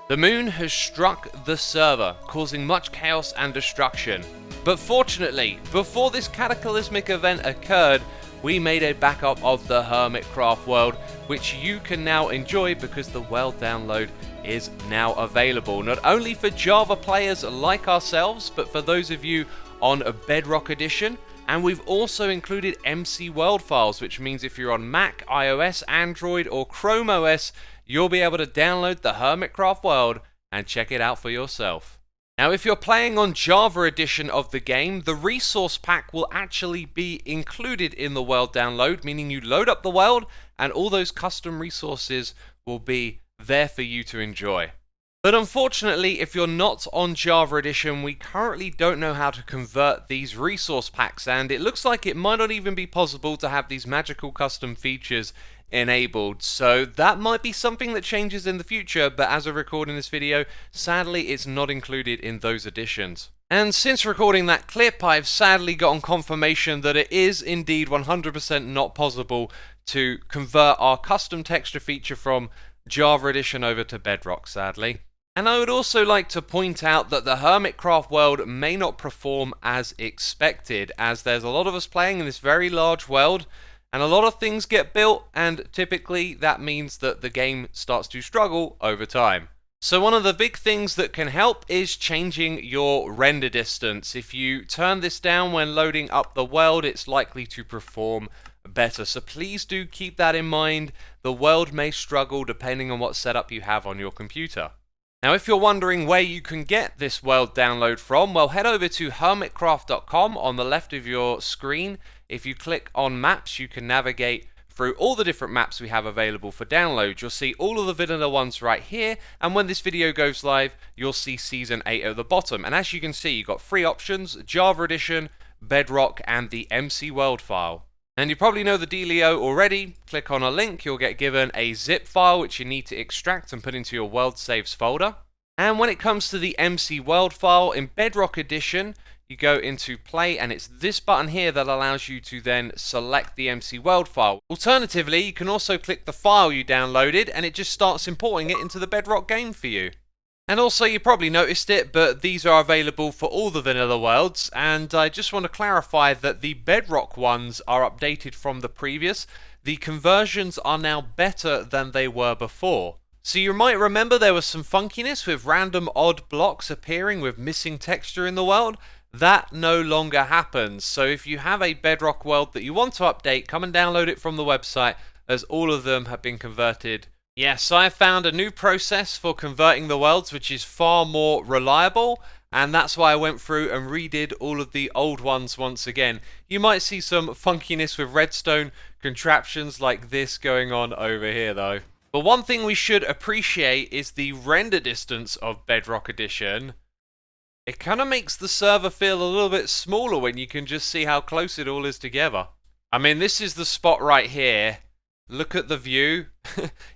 The moon has struck the server, causing much chaos and destruction. But fortunately, before this cataclysmic event occurred, we made a backup of the Hermitcraft world, which you can now enjoy because the world download is now available. Not only for Java players like ourselves, but for those of you on a Bedrock edition. And we've also included MCWorld files, which means if you're on Mac, iOS, Android, or Chrome OS, you'll be able to download the Hermitcraft world and check it out for yourself. Now, if you're playing on Java edition of the game, the resource pack will actually be included in the world download, meaning you load up the world and all those custom resources will be there for you to enjoy. But unfortunately, if you're not on Java edition, we currently don't know how to convert these resource packs, and it looks like it might not even be possible to have these magical custom features enabled. So that might be something that changes in the future, but as of recording this video, sadly it's not included in those editions. And since recording that clip, I've sadly gotten confirmation that it is indeed 100% not possible to convert our custom texture feature from Java edition over to Bedrock, sadly. And I would also like to point out that the Hermitcraft world may not perform as expected, as there's a lot of us playing in this very large world, and a lot of things get built, and typically that means that the game starts to struggle over time. So one of the big things that can help is changing your render distance. If you turn this down when loading up the world, it's likely to perform better. So please do keep that in mind. The world may struggle depending on what setup you have on your computer. Now, if you're wondering where you can get this world download from, well, head over to hermitcraft.com on the left of your screen. If you click on maps, you can navigate through all the different maps we have available for download. You'll see all of the vanilla ones right here, and when this video goes live, you'll see Season 8 at the bottom. And as you can see, you've got 3 options: Java Edition, Bedrock, and the MCWorld file. And you probably know the dealio already. Click on a link, you'll get given a zip file which you need to extract and put into your world saves folder. And when it comes to the MCWorld file in Bedrock Edition, you go into play, and it's this button here that allows you to then select the MCWorld file. Alternatively, you can also click the file you downloaded and it just starts importing it into the Bedrock game for you. And also, you probably noticed it, but these are available for all the vanilla worlds, and I just want to clarify that the Bedrock ones are updated from the previous. The conversions are now better than they were before. So you might remember there was some funkiness with random odd blocks appearing with missing texture in the world. That no longer happens. So if you have a Bedrock world that you want to update, come and download it from the website, as all of them have been converted. Yes, I found a new process for converting the worlds which is far more reliable, and that's why I went through and redid all of the old ones once again. You might see some funkiness with redstone contraptions like this going on over here though. But one thing we should appreciate is the render distance of Bedrock Edition. It kind of makes the server feel a little bit smaller when you can just see how close it all is together. I mean, this is the spot right here. Look at the view.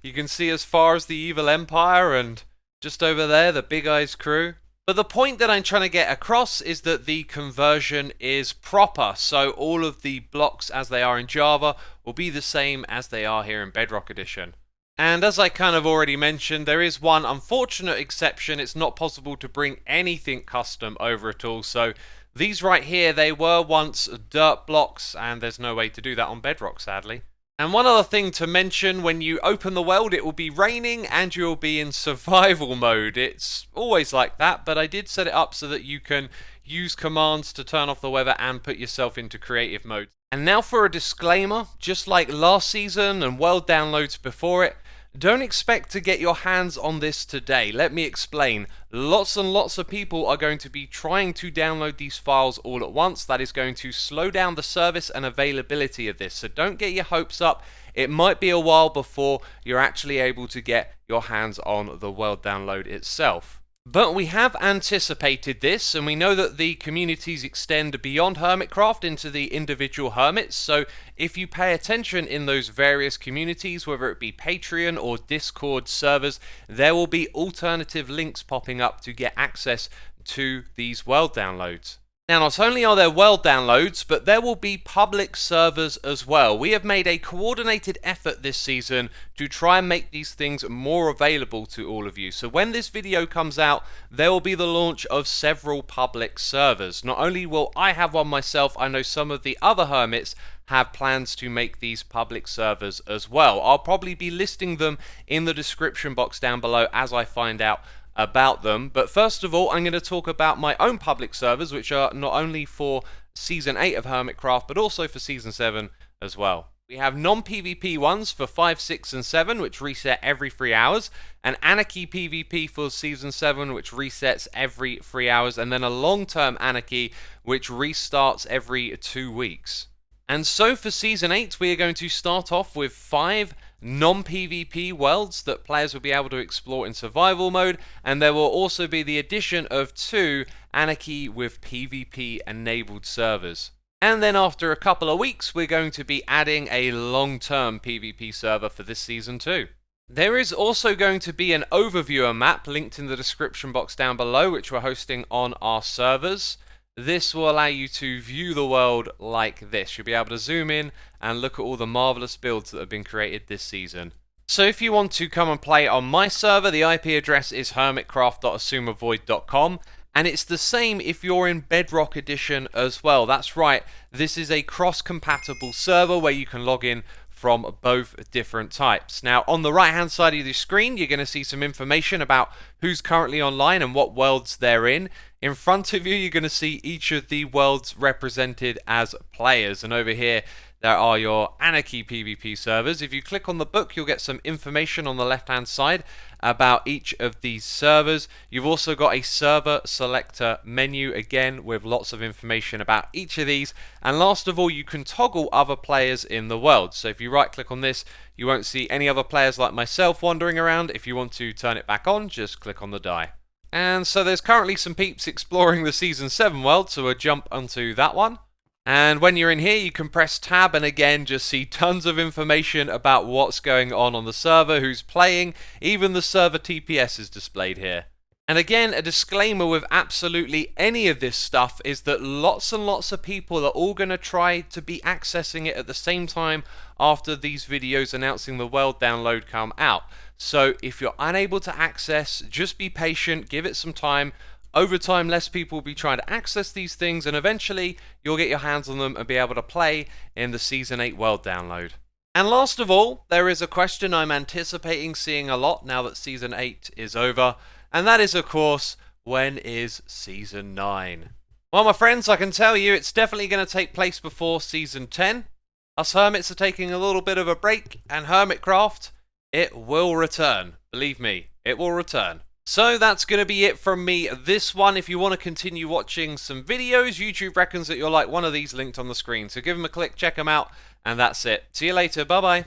You can see as far as the Evil Empire, and just over there the Big Eyes crew. But the point that I'm trying to get across is that the conversion is proper, so all of the blocks as they are in Java will be the same as they are here in Bedrock Edition. And as I kind of already mentioned, there is one unfortunate exception. It's not possible to bring anything custom over at all. So these right here, they were once dirt blocks, and there's no way to do that on Bedrock, sadly. And one other thing to mention, when you open the world, it will be raining and you'll be in survival mode. It's always like that, but I did set it up so that you can use commands to turn off the weather and put yourself into creative mode. And now for a disclaimer, just like last season and world downloads before it, don't expect to get your hands on this today. Let me explain. Lots and lots of people are going to be trying to download these files all at once. That is going to slow down the service and availability of this. So don't get your hopes up. It might be a while before you're actually able to get your hands on the world download itself. But we have anticipated this, and we know that the communities extend beyond Hermitcraft into the individual hermits, so if you pay attention in those various communities, whether it be Patreon or Discord servers, there will be alternative links popping up to get access to these world downloads. Now, not only are there world downloads, but there will be public servers as well. We have made a coordinated effort this season to try and make these things more available to all of you. So when this video comes out, there will be the launch of several public servers. Not only will I have one myself, I know some of the other hermits have plans to make these public servers as well. I'll probably be listing them in the description box down below as I find out about them. But first of all, I'm going to talk about my own public servers, which are not only for Season 8 of Hermitcraft, but also for Season 7 as well. We have non-PvP ones for 5, 6, and 7, which reset every 3 hours, an Anarchy PvP for Season 7, which resets every 3 hours, and then a long-term Anarchy, which restarts every 2 weeks. And so for Season 8, we are going to start off with 5 non-PvP worlds that players will be able to explore in survival mode, and there will also be the addition of 2 Anarchy with PvP enabled servers. And then after a couple of weeks, we're going to be adding a long-term PvP server for this season too. There is also going to be an overviewer map linked in the description box down below, which we're hosting on our servers. This will allow you to view the world like this. You'll be able to zoom in and look at all the marvelous builds that have been created this season. So if you want to come and play on my server, the IP address is hermitcraft.xisumavoid.com, and it's the same if you're in Bedrock edition as well. That's right, this is a cross-compatible server where you can log in from both different types. Now, on the right hand side of the screen, you're going to see some information about who's currently online and what worlds they're in. In front of you, you're going to see each of the worlds represented as players, and over here there are your Anarchy PvP servers. If you click on the book, you'll get some information on the left hand side about each of these servers. You've also got a server selector menu, again with lots of information about each of these, and last of all, you can toggle other players in the world. So if you right click on this, you won't see any other players like myself wandering around. If you want to turn it back on, just click on the die. And so there's currently some peeps exploring the Season 7 world, so we'll jump onto that one. And when you're in here, you can press tab and again just see tons of information about what's going on the server, who's playing, even the server TPS is displayed here. And again, a disclaimer with absolutely any of this stuff is that lots and lots of people are all going to try to be accessing it at the same time after these videos announcing the world download come out. So if you're unable to access, just be patient, give it some time. Over time, less people will be trying to access these things, and eventually you'll get your hands on them and be able to play in the Season 8 world download. And last of all, there is a question I'm anticipating seeing a lot now that Season 8 is over, and that is, of course, when is Season 9? Well, my friends, I can tell you it's definitely going to take place before Season 10. Us hermits are taking a little bit of a break, and Hermitcraft, it will return. Believe me, it will return. So that's going to be it from me this one. If you want to continue watching some videos, YouTube reckons that you'll like one of these linked on the screen. So give them a click, check them out, and that's it. See you later. Bye-bye.